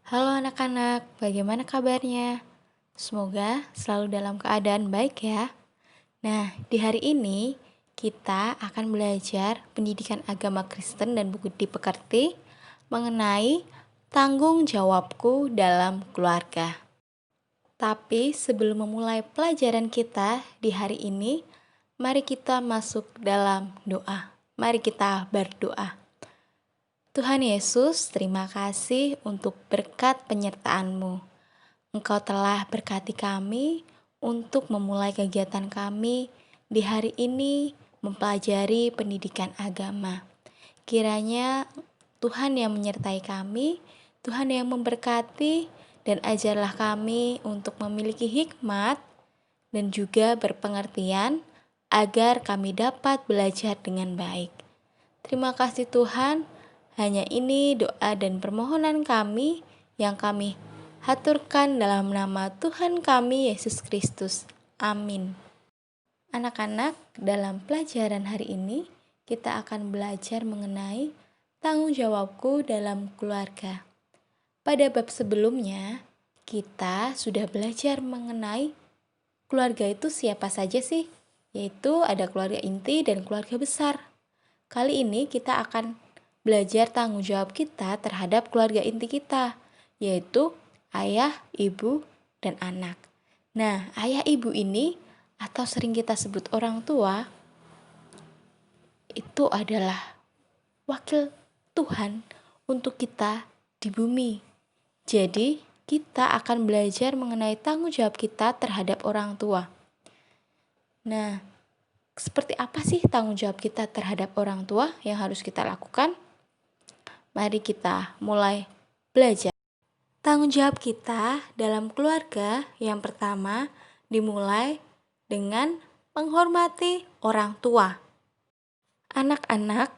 Halo anak-anak, bagaimana kabarnya? Semoga selalu dalam keadaan baik ya. Nah, di hari ini kita akan belajar pendidikan agama Kristen dan buku dipekerti mengenai tanggung jawabku dalam keluarga. Tapi sebelum memulai pelajaran kita di hari ini, mari kita masuk dalam doa. Mari kita berdoa. Tuhan Yesus, terima kasih untuk berkat penyertaan-Mu. Engkau telah berkati kami untuk memulai kegiatan kami di hari ini mempelajari pendidikan agama. Kiranya Tuhan yang menyertai kami, Tuhan yang memberkati, dan ajarlah kami untuk memiliki hikmat dan juga berpengertian agar kami dapat belajar dengan baik. Terima kasih Tuhan. Hanya ini doa dan permohonan kami yang kami haturkan dalam nama Tuhan kami Yesus Kristus. Amin. Anak-anak, dalam pelajaran hari ini kita akan belajar mengenai tanggung jawabku dalam keluarga. Pada bab sebelumnya, kita sudah belajar mengenai keluarga itu siapa saja sih? Yaitu ada keluarga inti dan keluarga besar. Kali ini kita akan belajar tanggung jawab kita terhadap keluarga inti kita, yaitu ayah, ibu, dan anak. Nah, ayah ibu ini atau sering kita sebut orang tua, itu adalah wakil Tuhan untuk kita di bumi. Jadi, kita akan belajar mengenai tanggung jawab kita terhadap orang tua. Nah, seperti apa sih tanggung jawab kita terhadap orang tua yang harus kita lakukan? Mari kita mulai belajar. Tanggung jawab kita dalam keluarga yang pertama dimulai dengan menghormati orang tua. Anak-anak,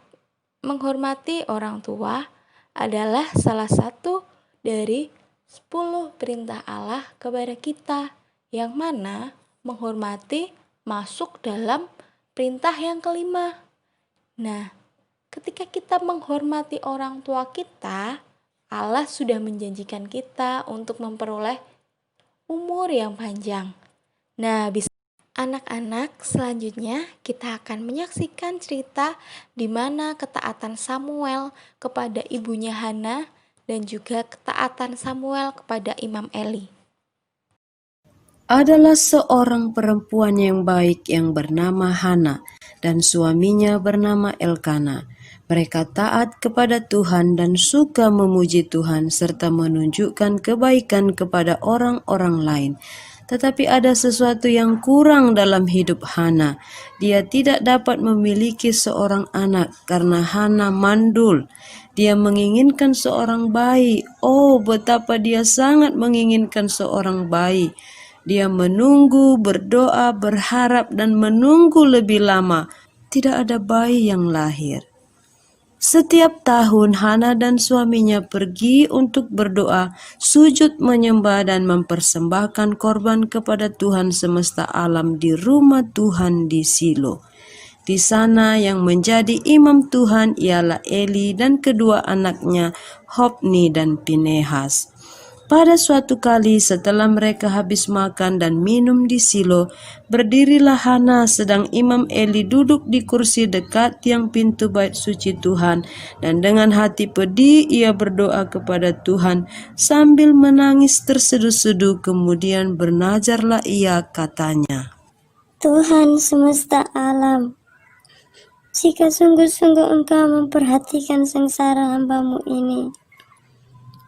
menghormati orang tua adalah salah satu dari 10 perintah Allah kepada kita, yang mana menghormati masuk dalam perintah yang kelima. Nah, ketika kita menghormati orang tua kita, Allah sudah menjanjikan kita untuk memperoleh umur yang panjang. Nah, anak-anak, selanjutnya kita akan menyaksikan cerita di mana ketaatan Samuel kepada ibunya Hana dan juga ketaatan Samuel kepada Imam Eli. Adalah seorang perempuan yang baik yang bernama Hana dan suaminya bernama Elkana. Mereka taat kepada Tuhan dan suka memuji Tuhan serta menunjukkan kebaikan kepada orang-orang lain. Tetapi ada sesuatu yang kurang dalam hidup Hana. Dia tidak dapat memiliki seorang anak karena Hana mandul. Dia menginginkan seorang bayi. Oh, betapa dia sangat menginginkan seorang bayi. Dia menunggu, berdoa, berharap, dan menunggu lebih lama. Tidak ada bayi yang lahir. Setiap tahun Hana dan suaminya pergi untuk berdoa, sujud menyembah dan mempersembahkan korban kepada Tuhan semesta alam di rumah Tuhan di Silo. Di sana yang menjadi imam Tuhan ialah Eli dan kedua anaknya Hofni dan Pinehas. Pada suatu kali setelah mereka habis makan dan minum di Silo, berdirilah Hana sedang Imam Eli duduk di kursi dekat tiang pintu bait suci Tuhan, dan dengan hati pedih ia berdoa kepada Tuhan sambil menangis terseduh-seduh. Kemudian bernazarlah ia, katanya, Tuhan semesta alam, jika sungguh-sungguh Engkau memperhatikan sengsara hamba-Mu ini,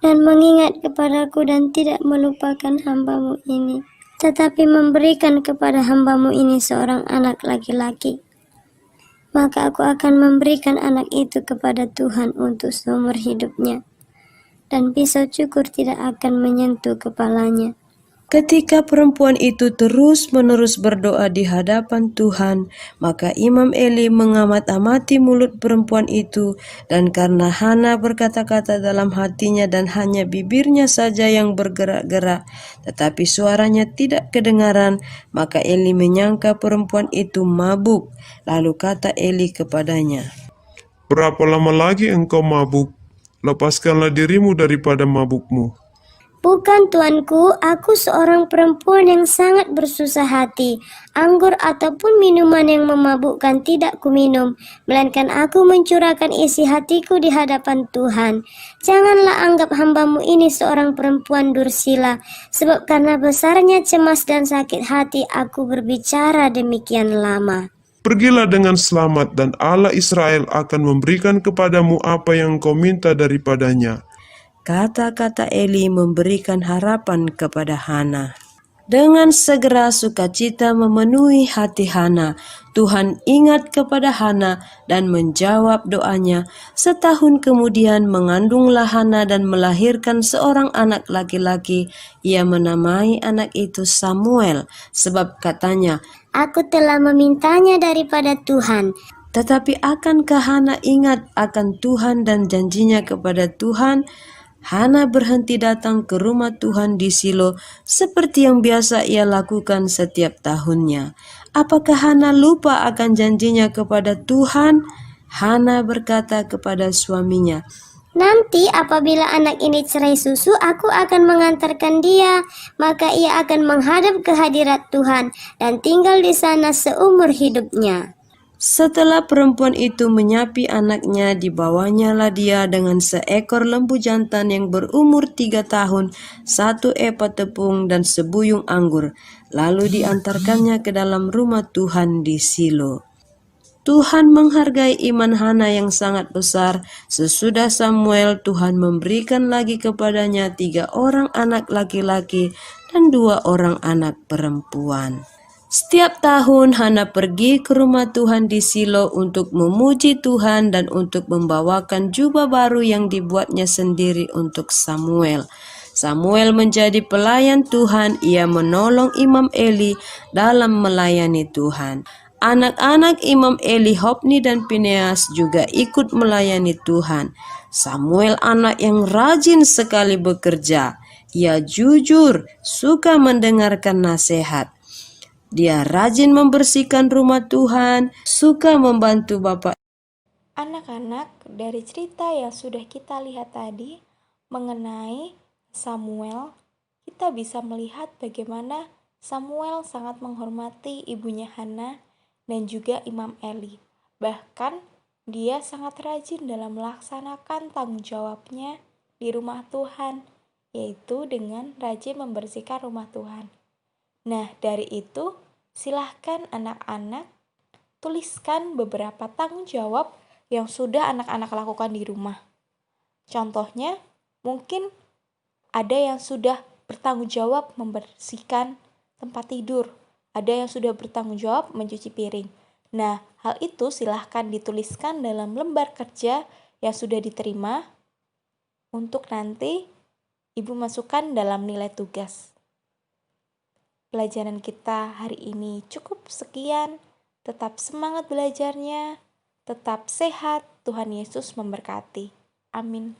dan mengingat kepadaku dan tidak melupakan hamba-Mu ini, tetapi memberikan kepada hamba-Mu ini seorang anak laki-laki, maka aku akan memberikan anak itu kepada Tuhan untuk seumur hidupnya, dan pisau cukur tidak akan menyentuh kepalanya. Ketika perempuan itu terus-menerus berdoa di hadapan Tuhan, maka Imam Eli mengamat-amati mulut perempuan itu, dan karena Hana berkata-kata dalam hatinya dan hanya bibirnya saja yang bergerak-gerak, tetapi suaranya tidak kedengaran, maka Eli menyangka perempuan itu mabuk. Lalu kata Eli kepadanya, "Berapa lama lagi engkau mabuk? Lepaskanlah dirimu daripada mabukmu." Bukan tuanku, aku seorang perempuan yang sangat bersusah hati. Anggur ataupun minuman yang memabukkan tidak kuminum, melainkan aku mencurahkan isi hatiku di hadapan Tuhan. Janganlah anggap hambamu ini seorang perempuan dursila, sebab karena besarnya cemas dan sakit hati aku berbicara demikian lama. Pergilah dengan selamat dan Allah Israel akan memberikan kepadamu apa yang kau minta daripadanya. Kata-kata Eli memberikan harapan kepada Hana. Dengan segera sukacita memenuhi hati Hana. Tuhan ingat kepada Hana dan menjawab doanya. Setahun kemudian mengandunglah Hana dan melahirkan seorang anak laki-laki. Ia menamai anak itu Samuel, sebab katanya, Aku telah memintanya daripada Tuhan. tetapi akankah Hana ingat akan Tuhan dan janjinya kepada Tuhan? Hana berhenti datang ke rumah Tuhan di Silo seperti yang biasa ia lakukan setiap tahunnya. Apakah Hana lupa akan janjinya kepada Tuhan? Hana berkata kepada suaminya, Nanti apabila anak ini cerai susu, aku akan mengantarkan dia, maka ia akan menghadap ke hadirat Tuhan dan tinggal di sana seumur hidupnya. Setelah perempuan itu menyapi anaknya, dibawanyalah dia dengan seekor lembu jantan yang berumur 3 tahun, 1 epa tepung dan sebuyung anggur. Lalu diantarkannya ke dalam rumah Tuhan di Silo. Tuhan menghargai iman Hana yang sangat besar. Sesudah Samuel, Tuhan memberikan lagi kepadanya 3 orang anak laki-laki dan 2 orang anak perempuan. Setiap tahun Hana pergi ke rumah Tuhan di Silo untuk memuji Tuhan dan untuk membawakan jubah baru yang dibuatnya sendiri untuk Samuel. Samuel menjadi pelayan Tuhan, ia menolong Imam Eli dalam melayani Tuhan. Anak-anak Imam Eli, Hofni dan Pineas juga ikut melayani Tuhan. Samuel anak yang rajin sekali bekerja. Ia jujur, suka mendengarkan nasihat. Dia rajin membersihkan rumah Tuhan, suka membantu Bapak. Anak-anak, dari cerita yang sudah kita lihat tadi mengenai Samuel, kita bisa melihat bagaimana Samuel sangat menghormati ibunya Hana dan juga Imam Eli. Bahkan dia sangat rajin dalam melaksanakan tanggung jawabnya di rumah Tuhan, yaitu dengan rajin membersihkan rumah Tuhan. Nah, dari itu, silahkan anak-anak tuliskan beberapa tanggung jawab yang sudah anak-anak lakukan di rumah. Contohnya, mungkin ada yang sudah bertanggung jawab membersihkan tempat tidur, ada yang sudah bertanggung jawab mencuci piring. Nah, hal itu silahkan dituliskan dalam lembar kerja yang sudah diterima untuk nanti Ibu masukkan dalam nilai tugas. Pelajaran kita hari ini cukup sekian. Tetap semangat belajarnya, tetap sehat. Tuhan Yesus memberkati. Amin.